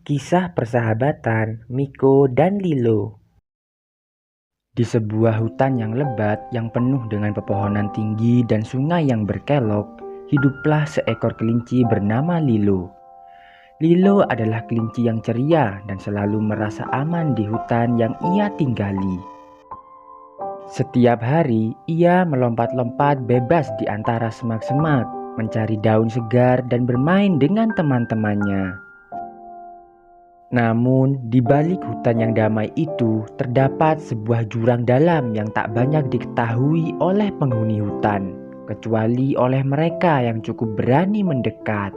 Kisah persahabatan Miko dan Lilo. Di sebuah hutan yang lebat yang penuh dengan pepohonan tinggi dan sungai yang berkelok, hiduplah seekor kelinci bernama Lilo. Lilo adalah kelinci yang ceria dan selalu merasa aman di hutan yang ia tinggali. Setiap hari, ia melompat-lompat bebas di antara semak-semak, mencari daun segar dan bermain dengan teman-temannya. Namun, di balik hutan yang damai itu terdapat sebuah jurang dalam yang tak banyak diketahui oleh penghuni hutan, kecuali oleh mereka yang cukup berani mendekat.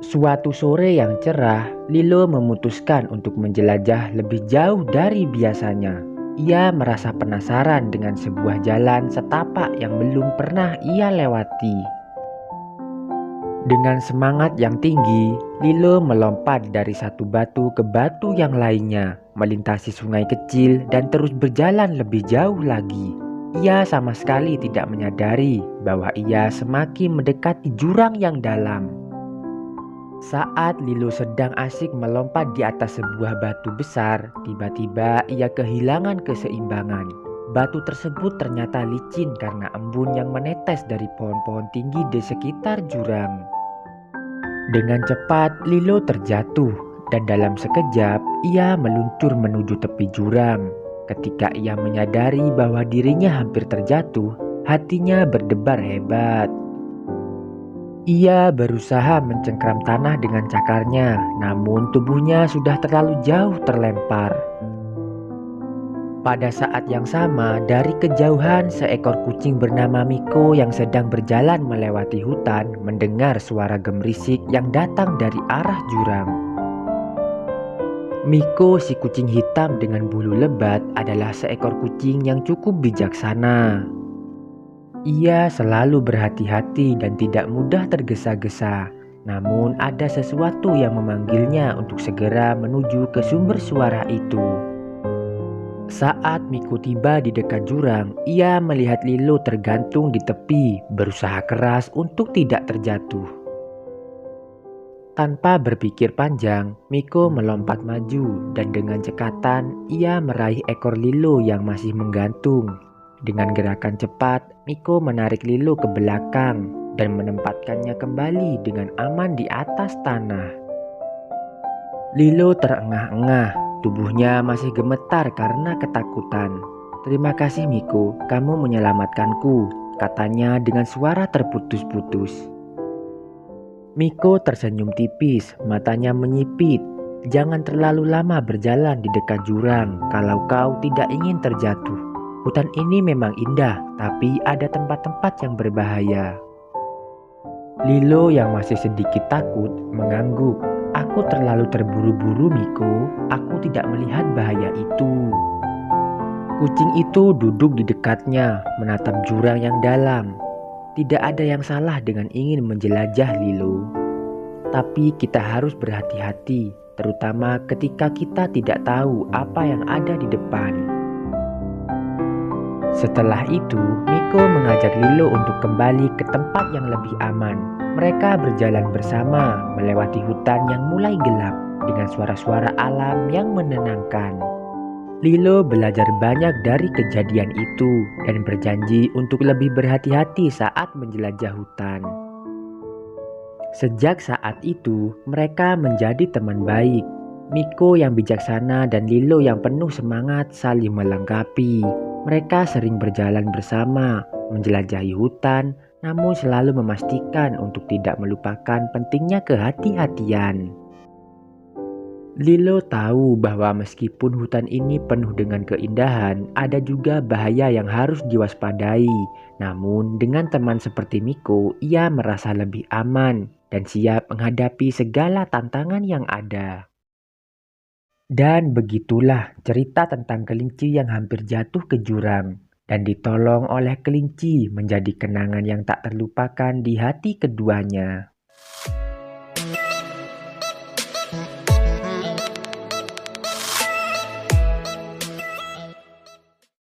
Suatu sore yang cerah, Lilo memutuskan untuk menjelajah lebih jauh dari biasanya. Ia merasa penasaran dengan sebuah jalan setapak yang belum pernah ia lewati. Dengan semangat yang tinggi, Lilo melompat dari satu batu ke batu yang lainnya, melintasi sungai kecil dan terus berjalan lebih jauh lagi. Ia sama sekali tidak menyadari bahwa ia semakin mendekati jurang yang dalam. Saat Lilo sedang asik melompat di atas sebuah batu besar, tiba-tiba ia kehilangan keseimbangan. Batu tersebut ternyata licin karena embun yang menetes dari pohon-pohon tinggi di sekitar jurang. Dengan cepat, Lilo terjatuh dan dalam sekejap ia meluncur menuju tepi jurang. Ketika ia menyadari bahwa dirinya hampir terjatuh, hatinya berdebar hebat. Ia berusaha mencengkram tanah dengan cakarnya, namun tubuhnya sudah terlalu jauh terlempar. Pada saat yang sama, dari kejauhan seekor kucing bernama Miko yang sedang berjalan melewati hutan mendengar suara gemerisik yang datang dari arah jurang. Miko, si kucing hitam dengan bulu lebat, adalah seekor kucing yang cukup bijaksana. Ia selalu berhati-hati dan tidak mudah tergesa-gesa. Namun ada sesuatu yang memanggilnya untuk segera menuju ke sumber suara itu. Saat Miko tiba di dekat jurang, ia melihat Lilo tergantung di tepi, berusaha keras untuk tidak terjatuh. Tanpa berpikir panjang, Miko melompat maju dan dengan cekatan ia meraih ekor Lilo yang masih menggantung. Dengan gerakan cepat, Miko menarik Lilo ke belakang dan menempatkannya kembali dengan aman di atas tanah. Lilo terengah-engah. Tubuhnya masih gemetar karena ketakutan. "Terima kasih Miko, kamu menyelamatkanku," katanya dengan suara terputus-putus. Miko tersenyum tipis, matanya menyipit. "Jangan terlalu lama berjalan di dekat jurang kalau kau tidak ingin terjatuh. Hutan ini memang indah, tapi ada tempat-tempat yang berbahaya." Lilo yang masih sedikit takut mengangguk. "Aku terlalu terburu-buru Miko, aku tidak melihat bahaya itu." Kucing itu duduk di dekatnya, menatap jurang yang dalam. Tidak ada yang salah dengan ingin menjelajah Lilo. Tapi kita harus berhati-hati, terutama ketika kita tidak tahu apa yang ada di depan. Setelah itu, Miko mengajak Lilo untuk kembali ke tempat yang lebih aman. Mereka berjalan bersama melewati hutan yang mulai gelap dengan suara-suara alam yang menenangkan. Lilo belajar banyak dari kejadian itu dan berjanji untuk lebih berhati-hati saat menjelajah hutan. Sejak saat itu, mereka menjadi teman baik. Miko yang bijaksana dan Lilo yang penuh semangat saling melengkapi. Mereka sering berjalan bersama, menjelajahi hutan, namun selalu memastikan untuk tidak melupakan pentingnya kehati-hatian. Lilo tahu bahwa meskipun hutan ini penuh dengan keindahan, ada juga bahaya yang harus diwaspadai. Namun dengan teman seperti Miko, ia merasa lebih aman dan siap menghadapi segala tantangan yang ada. Dan begitulah cerita tentang kelinci yang hampir jatuh ke jurang dan ditolong oleh kelinci menjadi kenangan yang tak terlupakan di hati keduanya.